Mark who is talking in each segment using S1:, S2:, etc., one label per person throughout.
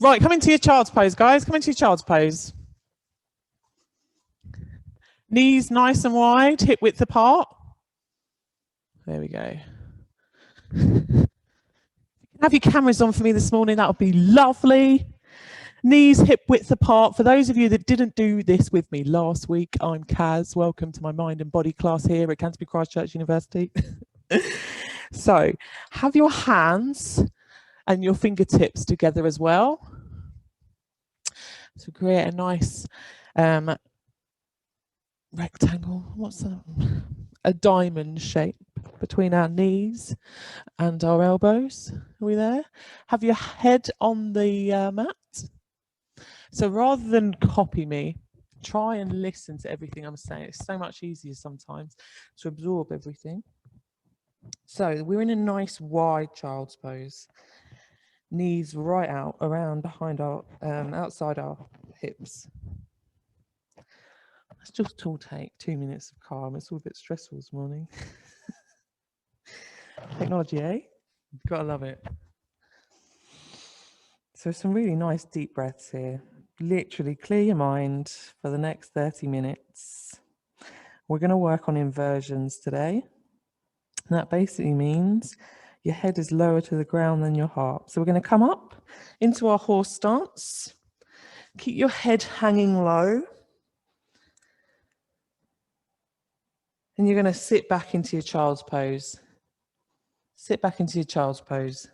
S1: Right, come into your child's pose, guys. Come into your child's pose. Knees nice and wide, hip width apart. There we go. Have your cameras on for me this morning. That would be lovely. Knees hip width apart. For those of you that didn't do this with me last week, I'm Kaz. Welcome to my mind and body class here at Canterbury Christchurch University. So have your hands and your fingertips together as well. So create a nice rectangle. What's that? A diamond shape between our knees and our elbows. Are we there? Have your head on the mat. So rather than copy me, try and listen to everything I'm saying. It's so much easier sometimes to absorb everything. So we're in a nice wide child's pose. Knees right out, around behind our, outside our hips. Let's just all take 2 minutes of calm. It's all a bit stressful this morning. Technology, eh? You've got to love it. So some really nice deep breaths here. Literally clear your mind for the next 30 minutes. We're going to work on inversions today. And that basically means your head is lower to the ground than your heart. So we're going to come up into our horse stance. Keep your head hanging low. And you're going to sit back into your child's pose. Sit back into your child's pose.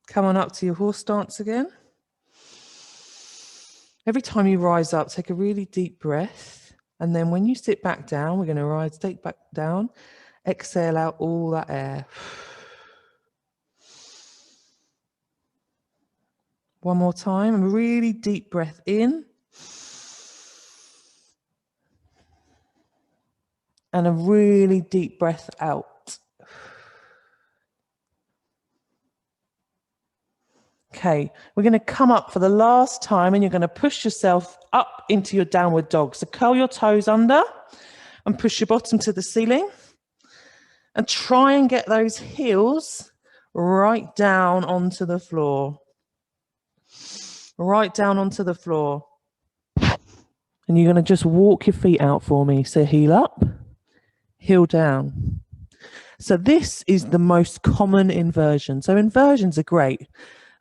S1: Come on up to your horse stance again. Every time you rise up, take a really deep breath. And then when you sit back down, we're going to rise, take back down, exhale out all that air. One more time, a really deep breath in. And a really deep breath out. Okay, we're going to come up for the last time and you're going to push yourself up into your downward dog. So curl your toes under and push your bottom to the ceiling. And try and get those heels right down onto the floor. Right down onto the floor. And you're going to just walk your feet out for me. So heel up, heel down. So this is the most common inversion. So inversions are great.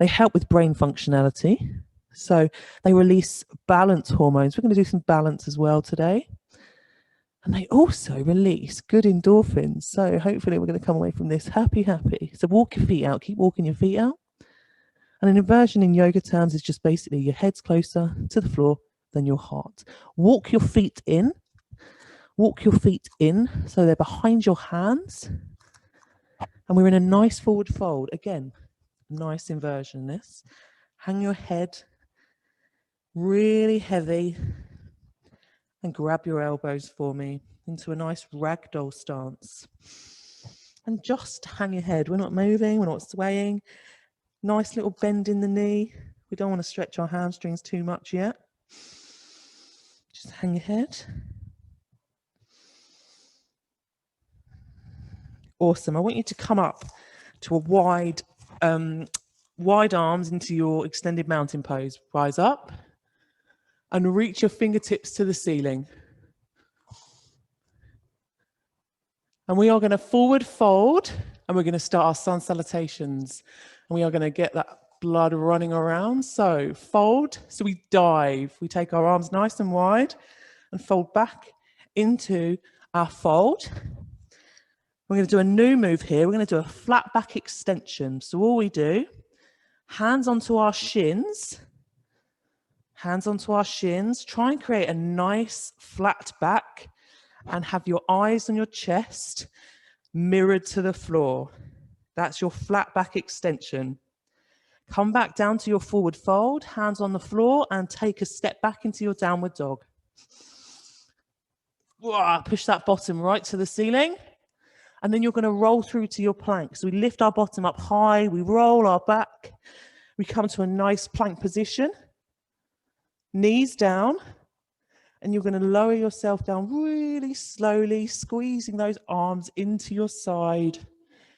S1: They help with brain functionality. So they release balance hormones. We're going to do some balance as well today. And they also release good endorphins. So hopefully we're going to come away from this happy. So walk your feet out. Keep walking your feet out. And an inversion in yoga terms is just basically your head's closer to the floor than your heart. Walk your feet in. Walk your feet in so they're behind your hands. And we're in a nice forward fold. Again, nice inversion this. Hang your head really heavy and grab your elbows for me into a nice ragdoll stance. And just hang your head. We're not moving, we're not swaying. Nice little bend in the knee. We don't want to stretch our hamstrings too much yet. Just hang your head. Awesome. I want you to come up to a wide arms into your extended mountain pose. Rise up and reach your fingertips to the ceiling. And we are going to forward fold and we're going to start our sun salutations. And we are going to get that blood running around. So fold, so we dive. We take our arms nice and wide and fold back into our fold. We're going to do a new move here. We're going to do a flat back extension. So all we do, hands onto our shins. Hands onto our shins. Try and create a nice flat back and have your eyes on your chest mirrored to the floor. That's your flat back extension. Come back down to your forward fold, hands on the floor, and take a step back into your downward dog. Push that bottom right to the ceiling. And then you're going to roll through to your plank. So we lift our bottom up high, we roll our back, we come to a nice plank position, knees down, and you're going to lower yourself down really slowly, squeezing those arms into your side.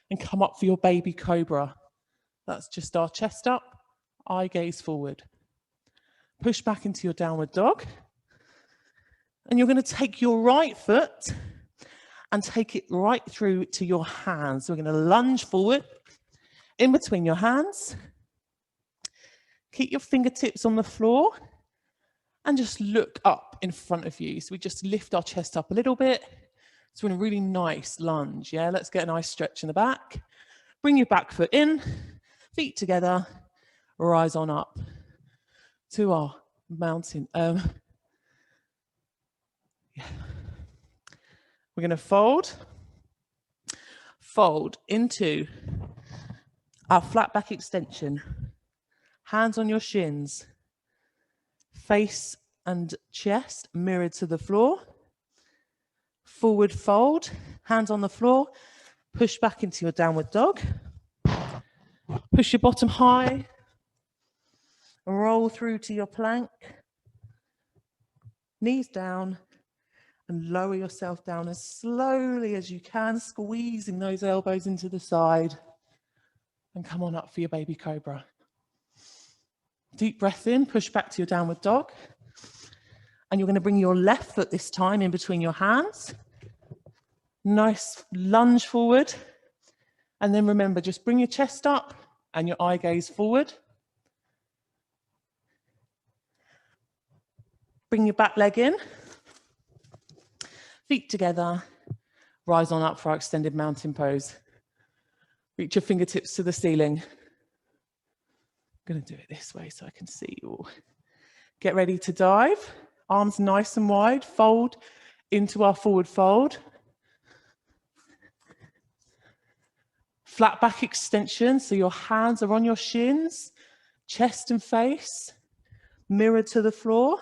S1: and come up for your baby cobra. That's just our chest up, eye gaze forward. Push back into your downward dog. And you're going to take your right foot and take it right through to your hands. So we're going to lunge forward in between your hands. Keep your fingertips on the floor and just look up in front of you. So we just lift our chest up a little bit. So we're in a really nice lunge. Yeah, let's get a nice stretch in the back. Bring your back foot in, feet together, rise on up to our mountain. Yeah. We're going to fold into our flat back extension. Hands on your shins, face and chest mirrored to the floor. Forward fold, hands on the floor, push back into your downward dog. Push your bottom high, and roll through to your plank. Knees down, and lower yourself down as slowly as you can, squeezing those elbows into the side. And come on up for your baby cobra. Deep breath in, push back to your downward dog. And you're going to bring your left foot this time in between your hands. Nice lunge forward. And then remember, just bring your chest up and your eye gaze forward. Bring your back leg in. Feet together. Rise on up for our extended mountain pose. Reach your fingertips to the ceiling. I'm going to do it this way so I can see you all. Get ready to dive. Arms nice and wide. Fold into our forward fold. Flat back extension, so your hands are on your shins, chest and face, mirrored to the floor.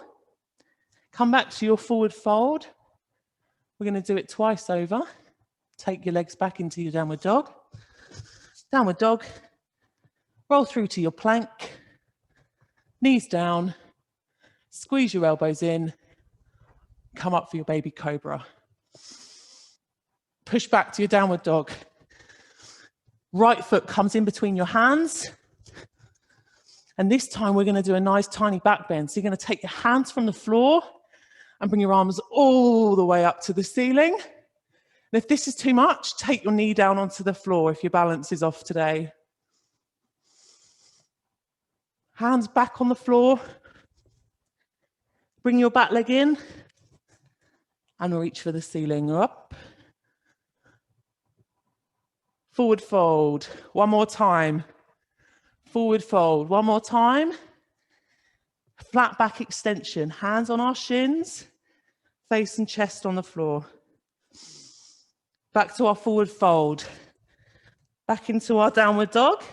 S1: Come back to your forward fold. We're going to do it twice over. Take your legs back into your downward dog. Downward dog. Roll through to your plank, knees down, squeeze your elbows in, come up for your baby cobra. Push back to your downward dog. Right foot comes in between your hands. And this time we're going to do a nice tiny back bend. So you're going to take your hands from the floor and bring your arms all the way up to the ceiling. And if this is too much, take your knee down onto the floor if your balance is off today. Hands back on the floor. Bring your back leg in and reach for the ceiling. Up. Forward fold. One more time. Forward fold. One more time. Flat back extension. Hands on our shins. Face and chest on the floor. Back to our forward fold. Back into our downward dog.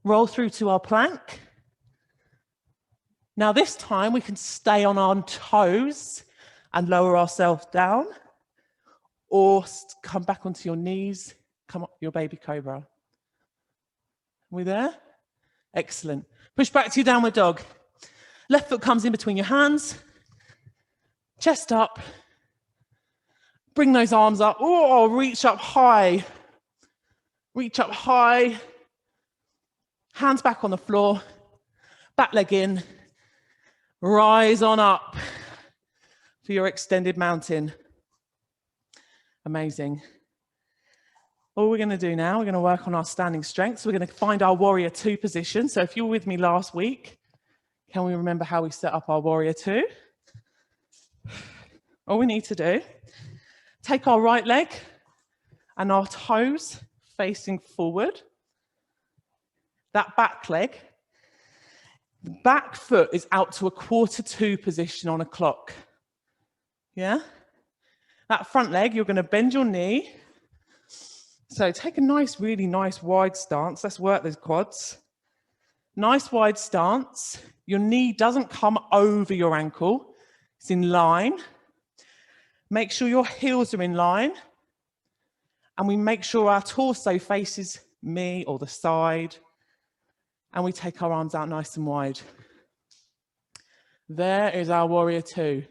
S1: Roll through to our plank. Now this time we can stay on our toes and lower ourselves down, or come back onto your knees, come up your baby cobra. Are we there? Excellent. Push back to your downward dog. Left foot comes in between your hands, chest up. Bring those arms up. Oh, reach up high. Reach up high. Hands back on the floor, back leg in, rise on up for your extended mountain. Amazing. All we're going to do now, we're going to work on our standing strength. So we're going to find our warrior two position. So if you were with me last week, can we remember how we set up our warrior two? All we need to do, take our right leg and our toes facing forward. That back leg, the back foot is out to a 1/4-2 position on a clock. Yeah? That front leg, you're going to bend your knee. So take a nice, really nice wide stance. Let's work those quads. Nice wide stance. Your knee doesn't come over your ankle. It's in line. Make sure your heels are in line. And we make sure our torso faces me or the side. And we take our arms out nice and wide. There is our warrior two.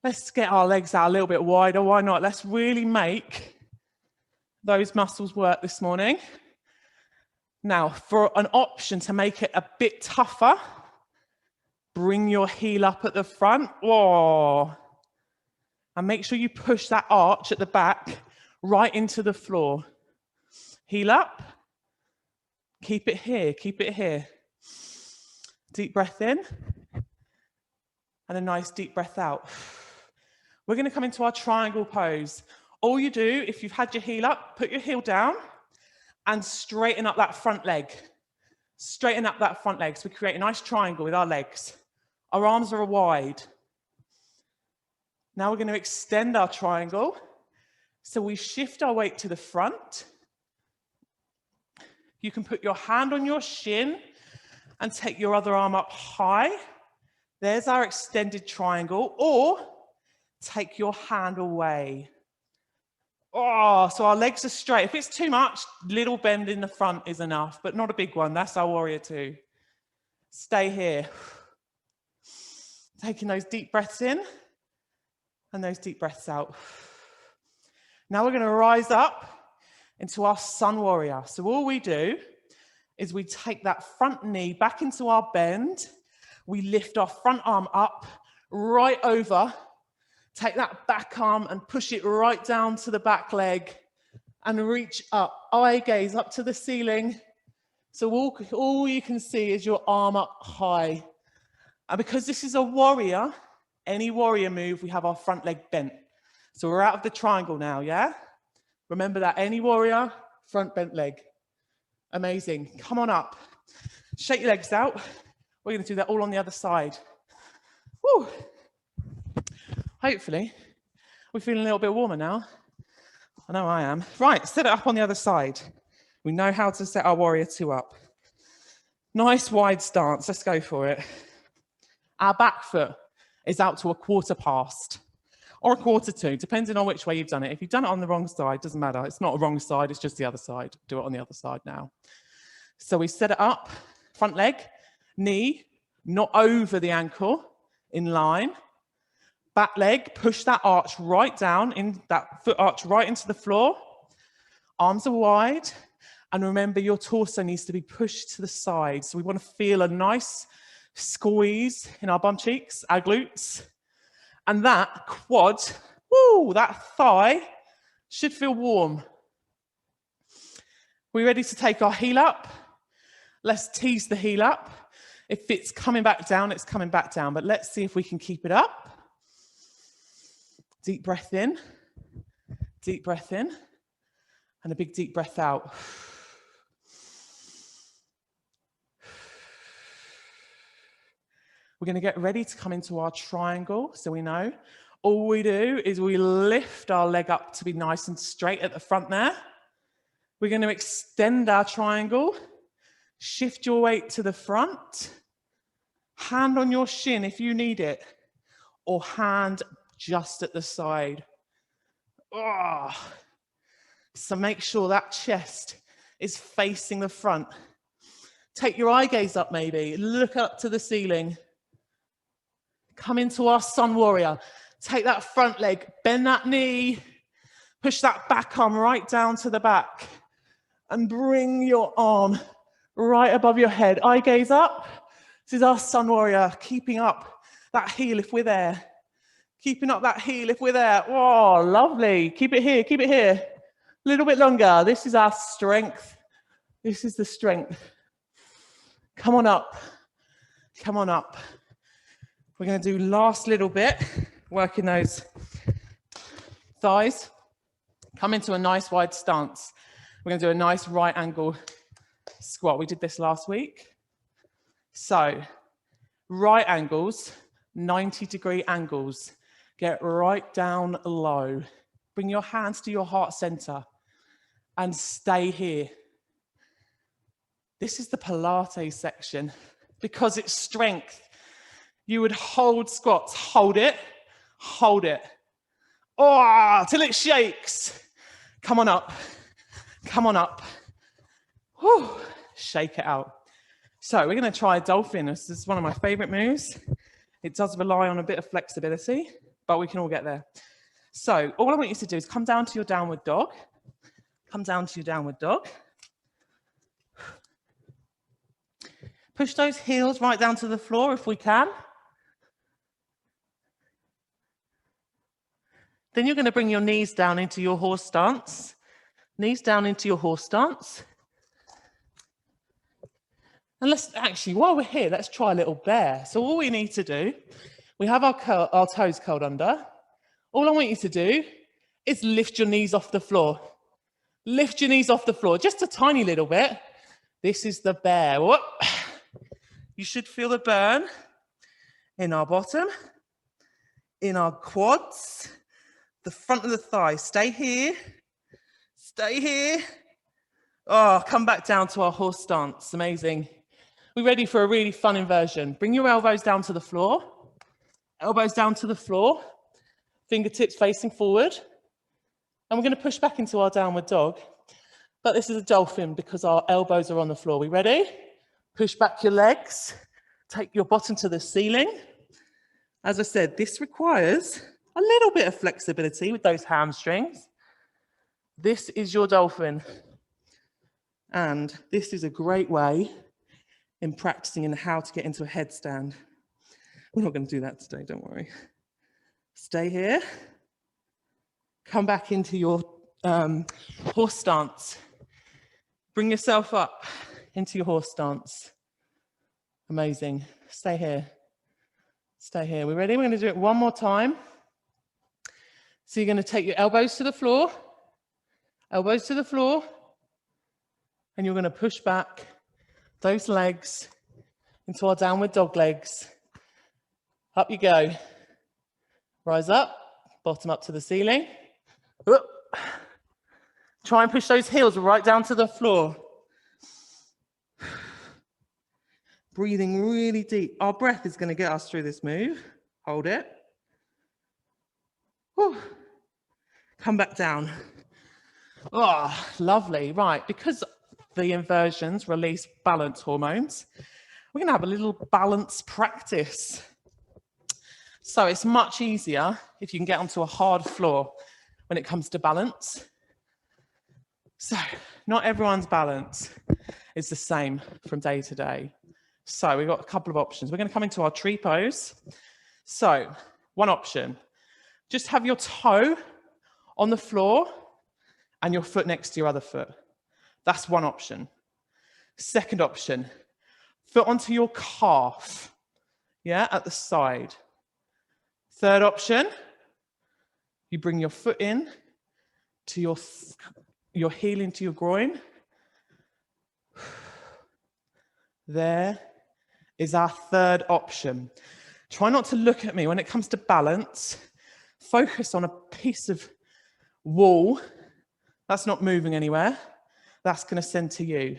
S1: Let's get our legs out a little bit wider. Why not? Let's really make those muscles work this morning. Now, for an option to make it a bit tougher, bring your heel up at the front. Whoa. And make sure you push that arch at the back right into the floor. Heel up. Keep it here, keep it here. Deep breath in. And a nice deep breath out. We're going to come into our triangle pose. All you do, if you've had your heel up, put your heel down and straighten up that front leg. Straighten up that front leg. So we create a nice triangle with our legs. Our arms are wide. Now we're going to extend our triangle. So we shift our weight to the front. You can put your hand on your shin and take your other arm up high. There's our extended triangle. Or take your hand away. Oh, so our legs are straight. If it's too much, little bend in the front is enough, but not a big one. That's our warrior two. Stay here. Taking those deep breaths in and those deep breaths out. Now we're going to rise up into our sun warrior. So all we do is we take that front knee back into our bend. We lift our front arm up, right over. Take that back arm and push it right down to the back leg and reach up. Eye gaze up to the ceiling. So all you can see is your arm up high. And because this is a warrior, any warrior move, we have our front leg bent. So we're out of the triangle now, yeah? Remember that, any warrior, front bent leg. Amazing. Come on up. Shake your legs out. We're going to do that all on the other side. Woo. Hopefully, we're feeling a little bit warmer now. I know I am. Right, set it up on the other side. We know how to set our warrior two up. Nice wide stance. Let's go for it. Our back foot is out to a quarter past or a quarter to, depending on which way you've done it. If you've done it on the wrong side, doesn't matter. It's not a wrong side, it's just the other side. Do it on the other side now. So we set it up, front leg, knee, not over the ankle, in line. Back leg, push that arch right down, in that foot arch right into the floor. Arms are wide. And remember, your torso needs to be pushed to the side. So we want to feel a nice squeeze in our bum cheeks, our glutes. And that quad, woo, that thigh should feel warm. We ready to take our heel up? Let's tease the heel up. If it's coming back down, it's coming back down. But let's see if we can keep it up. Deep breath in, and a big deep breath out. We're going to get ready to come into our triangle. So we know all we do is we lift our leg up to be nice and straight at the front there. We're going to extend our triangle, shift your weight to the front, hand on your shin if you need it, or hand just at the side. Oh. So make sure that chest is facing the front. Take your eye gaze up maybe, look up to the ceiling. Come into our sun warrior. Take that front leg, bend that knee, push that back arm right down to the back and bring your arm right above your head. Eye gaze up. This is our sun warrior, keeping up that heel if we're there. Keeping up that heel if we're there. Oh, lovely. Keep it here, keep it here. A little bit longer. This is our strength. This is the strength. Come on up. Come on up. We're going to do last little bit, working those thighs. Come into a nice wide stance. We're going to do a nice right angle squat. We did this last week. So, right angles, 90-degree angles. Get right down low. Bring your hands to your heart center and stay here. This is the Pilates section because it's strength. You would hold squats, hold it, oh, till it shakes. Come on up, come on up. Whew. Shake it out. So we're going to try Dolphin. This is one of my favorite moves. It does rely on a bit of flexibility, but we can all get there. So all I want you to do is come down to your downward dog. Come down to your downward dog. Push those heels right down to the floor if we can. Then you're going to bring your knees down into your horse stance. Knees down into your horse stance. And let's actually, while we're here, let's try a little bear. So all we need to do, we have our toes curled under. All I want you to do is lift your knees off the floor. Lift your knees off the floor, just a tiny little bit. This is the bear. Whoop. You should feel the burn in our bottom, in our quads, the front of the thigh. Stay here. Stay here. Oh, come back down to our horse stance. Amazing. We're ready for a really fun inversion. Bring your elbows down to the floor. Elbows down to the floor. Fingertips facing forward. And we're going to push back into our downward dog. But this is a dolphin because our elbows are on the floor. We ready? Push back your legs. Take your bottom to the ceiling. As I said, this requires a little bit of flexibility with those hamstrings. This is your dolphin. And this is a great way in practicing in how to get into a headstand. We're not going to do that today, don't worry. Stay here. Come back into your horse stance. Bring yourself up into your horse stance. Amazing. Stay here. Stay here. We ready? We're going to do it one more time. So you're going to take your elbows to the floor. Elbows to the floor. And you're going to push back those legs into our downward dog legs. Up you go. Rise up, bottom up to the ceiling. Whoop. Try and push those heels right down to the floor. Breathing really deep. Our breath is going to get us through this move. Hold it. Whew. Come back down. Oh, lovely. Right, because the inversions release balance hormones, we're going to have a little balance practice. So it's much easier if you can get onto a hard floor when it comes to balance. So not everyone's balance is the same from day to day. So we've got a couple of options. We're going to come into our tree pose. So one option, just have your toe on the floor and your foot next to your other foot. That's one option. Second option, foot onto your calf, yeah, at the side. Third option, you bring your foot in to your heel into your groin. There is our third option. Try not to look at me. When it comes to balance, focus on a piece of wall that's not moving anywhere. That's going to center you.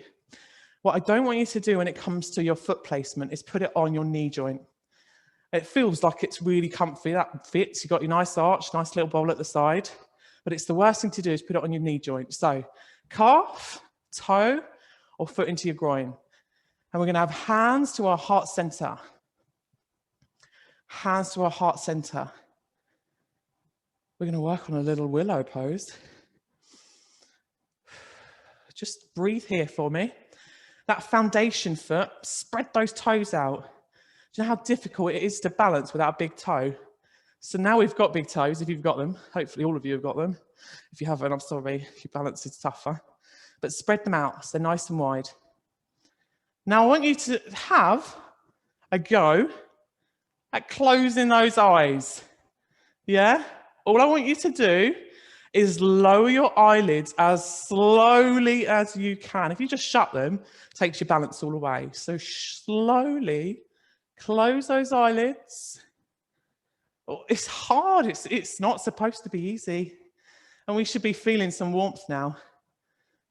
S1: What I don't want you to do when it comes to your foot placement is put it on your knee joint. It feels like it's really comfy. That fits. You've got your nice arch, nice little bowl at the side. But it's the worst thing to do is put it on your knee joint. So calf, toe, or foot into your groin. And we're going to have hands to our heart center. Hands to our heart center. We're going to work on a little willow pose. Just breathe here for me. That foundation foot, spread those toes out. Do you know how difficult it is to balance without a big toe? So now we've got big toes, if you've got them. Hopefully all of you have got them. If you haven't, I'm sorry, if your balance is tougher. But spread them out, so nice and wide. Now I want you to have a go at closing those eyes. Yeah? All I want you to do is lower your eyelids as slowly as you can. If you just shut them, it takes your balance all away. So slowly close those eyelids. Oh, it's hard. It's not supposed to be easy. And we should be feeling some warmth now.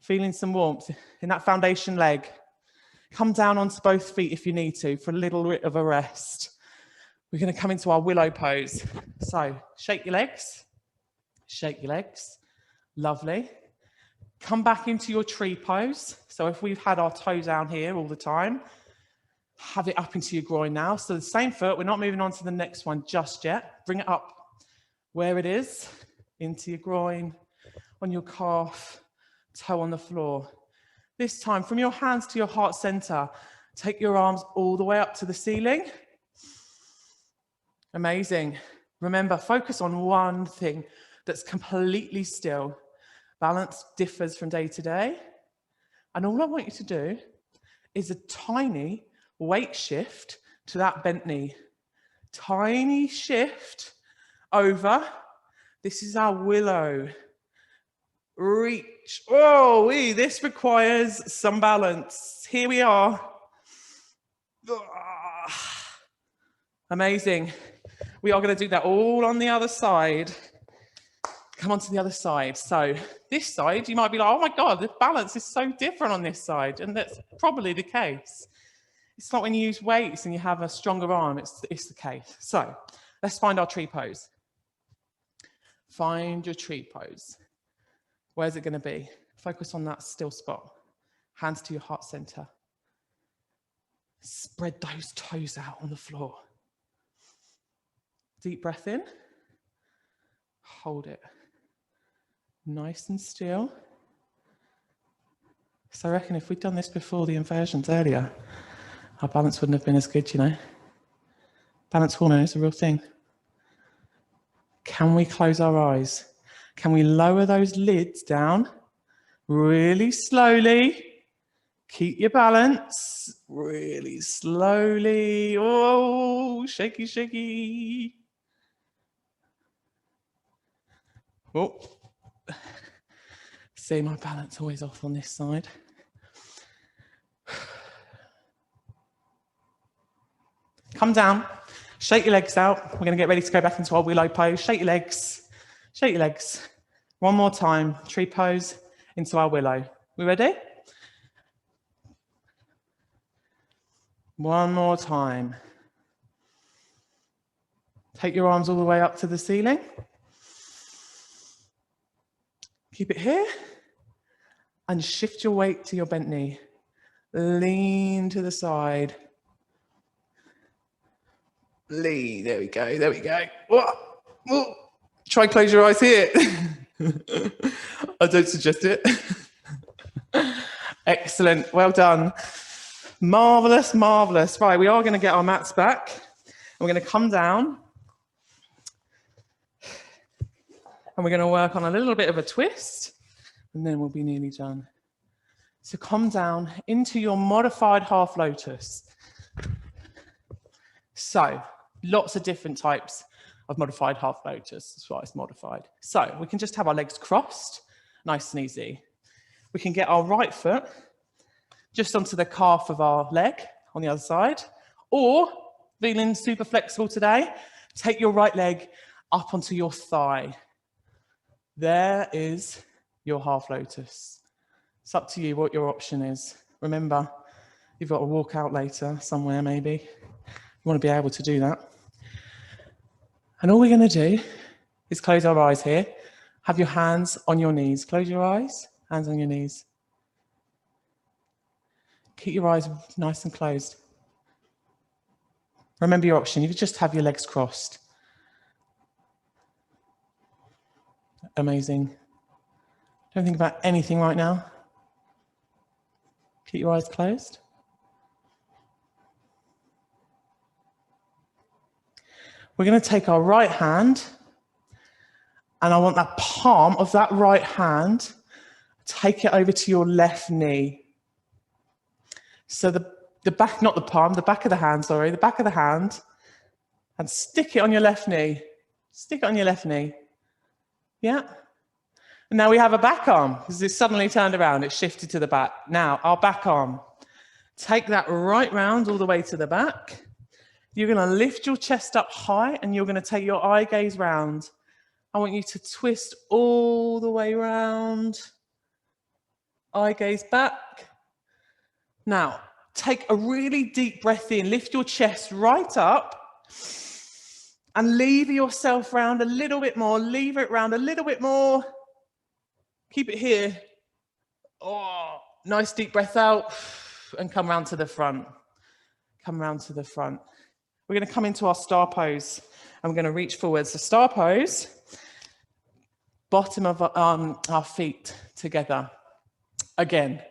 S1: Feeling some warmth in that foundation leg. Come down onto both feet if you need to for a little bit of a rest. We're going to come into our willow pose. So shake your legs. Shake your legs. Lovely. Come back into your tree pose. So if we've had our toe down here all the time, have it up into your groin now. So the same foot, we're not moving on to the next one just yet. Bring it up where it is, into your groin, on your calf, toe on the floor. This time, from your hands to your heart center, take your arms all the way up to the ceiling. Amazing. Remember, focus on one thing that's completely still. Balance differs from day to day. And all I want you to do is a tiny weight shift to that bent knee. Tiny shift over. This is our willow. Reach. Oh, this requires some balance. Here we are. Amazing. We are going to do that all on the other side. Come on to the other side. So this side, you might be like, oh my God, the balance is so different on this side. And that's probably the case. It's not when you use weights and you have a stronger arm, it's the case. So let's find our tree pose. Find your tree pose. Where's it going to be? Focus on that still spot. Hands to your heart center. Spread those toes out on the floor. Deep breath in. Hold it. Nice and still. So I reckon if we'd done this before the inversions earlier, our balance wouldn't have been as good, you know. Balance hormone is a real thing. Can we close our eyes? Can we lower those lids down really slowly? Keep your balance really slowly. Oh, shaky, shaky. Oh, see my balance always off on this side. Come down, shake your legs out. We're going to get ready to go back into our willow pose. Shake your legs, shake your legs. One more time, tree pose into our willow. We ready? One more time. Take your arms all the way up to the ceiling. Keep it here. And shift your weight to your bent knee. Lean to the side. Lean, there we go, there we go. Whoa. Whoa. Try and close your eyes here. I don't suggest it. Excellent, well done. Marvelous, marvelous. Right, we are going to get our mats back. We're going to come down. And we're going to work on a little bit of a twist. And then we'll be nearly done. So come down into your modified half lotus. So lots of different types of modified half lotus. That's why it's modified. So we can just have our legs crossed, nice and easy. We can get our right foot just onto the calf of our leg on the other side, or feeling super flexible today, take your right leg up onto your thigh. There is your half lotus. It's up to you what your option is. Remember, you've got to walk out later somewhere maybe. You want to be able to do that. And all we're going to do is close our eyes here. Have your hands on your knees. Close your eyes, hands on your knees. Keep your eyes nice and closed. Remember your option. You can just have your legs crossed. Amazing. Don't think about anything right now. Keep your eyes closed. We're going to take our right hand, and I want that palm of that right hand, take it over to your left knee. So the back, not the palm, the back of the hand, sorry, the back of the hand, and stick it on your left knee. Stick it on your left knee. Yeah. And now we have a back arm, because it's suddenly turned around, it's shifted to the back. Now, our back arm. Take that right round all the way to the back. You're going to lift your chest up high, and you're going to take your eye gaze round. I want you to twist all the way round. Eye gaze back. Now, take a really deep breath in. Lift your chest right up. And lever yourself round a little bit more. Lever it round a little bit more. Keep it here. Oh, nice deep breath out. And come round to the front. Come round to the front. We're going to come into our star pose. And we're going to reach forward. So star pose. Bottom of our feet together. again,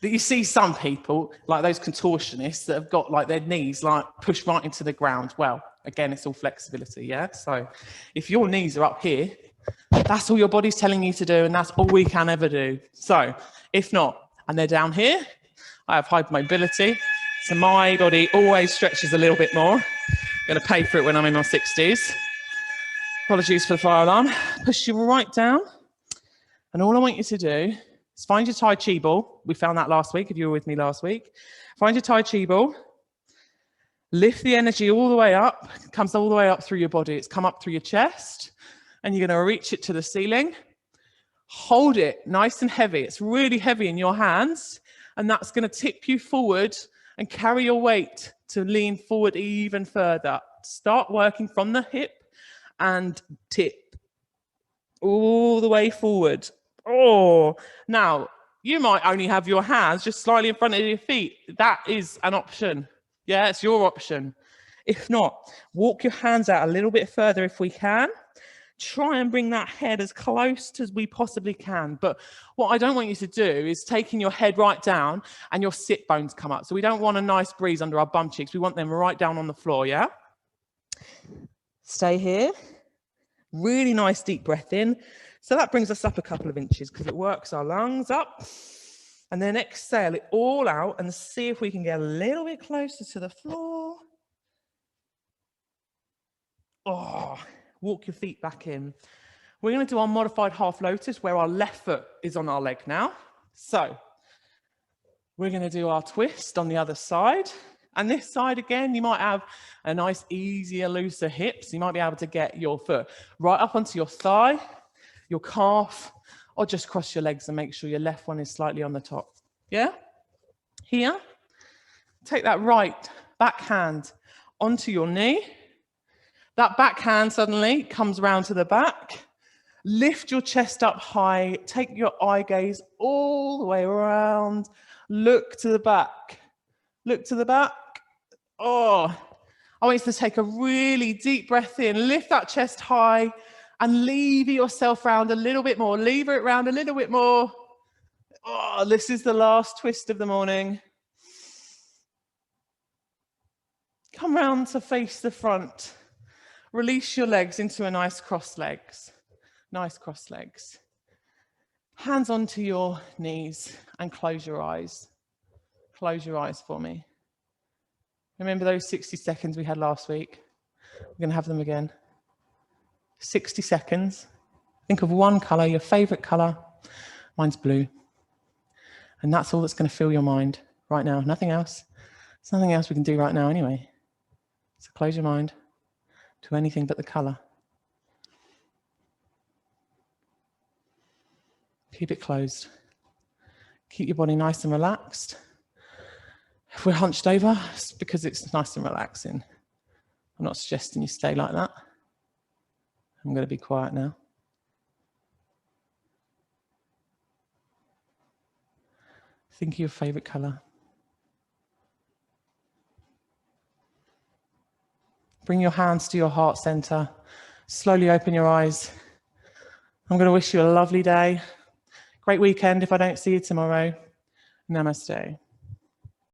S1: that you see some people, like those contortionists, that have got like their knees like pushed right into the ground. Well, again, it's all flexibility, yeah? So if your knees are up here, that's all your body's telling you to do, and that's all we can ever do. So if not, and they're down here, I have hypermobility, so my body always stretches a little bit more. I'm going to pay for it when I'm in my 60s. Apologies for the fire alarm. Push you right down, and all I want you to do is find your Tai Chi ball. We found that last week, if you were with me last week. Find your Tai Chi ball. Lift the energy all the way up. It comes all the way up through your body. It's come up through your chest, and you're going to reach it to the ceiling. Hold it nice and heavy. It's really heavy in your hands, and that's going to tip you forward and carry your weight to lean forward even further. Start working from the hip and tip all the way forward. Oh, now you might only have your hands just slightly in front of your feet. That is an option. Yeah, it's your option. If not, walk your hands out a little bit further if we can. Try and bring that head as close as we possibly can. But what I don't want you to do is taking your head right down and your sit bones come up. So we don't want a nice breeze under our bum cheeks. We want them right down on the floor, yeah? Stay here. Really nice deep breath in. So that brings us up a couple of inches because it works our lungs up. And then exhale it all out and see if we can get a little bit closer to the floor. Oh. Walk your feet back in. We're going to do our modified half lotus where our left foot is on our leg now. So we're going to do our twist on the other side. And this side again, you might have a nice, easier, looser hip. So you might be able to get your foot right up onto your thigh, your calf, or just cross your legs and make sure your left one is slightly on the top. Yeah? Here. Take that right back hand onto your knee. That back hand suddenly comes around to the back. Lift your chest up high. Take your eye gaze all the way around. Look to the back. Look to the back. Oh, I want you to take a really deep breath in. Lift that chest high and lever yourself round a little bit more. Lever it round a little bit more. Oh, this is the last twist of the morning. Come round to face the front. Release your legs into a nice cross legs. Nice cross legs. Hands onto your knees and close your eyes. Close your eyes for me. Remember those 60 seconds we had last week? We're going to have them again. 60 seconds. Think of one colour, your favourite colour. Mine's blue. And that's all that's going to fill your mind right now. Nothing else. There's nothing else we can do right now anyway. So close your mind to anything but the colour. Keep it closed. Keep your body nice and relaxed. If we're hunched over, it's because it's nice and relaxing. I'm not suggesting you stay like that. I'm going to be quiet now. Think of your favourite colour. Bring your hands to your heart centre. Slowly open your eyes. I'm going to wish you a lovely day. Great weekend if I don't see you tomorrow. Namaste.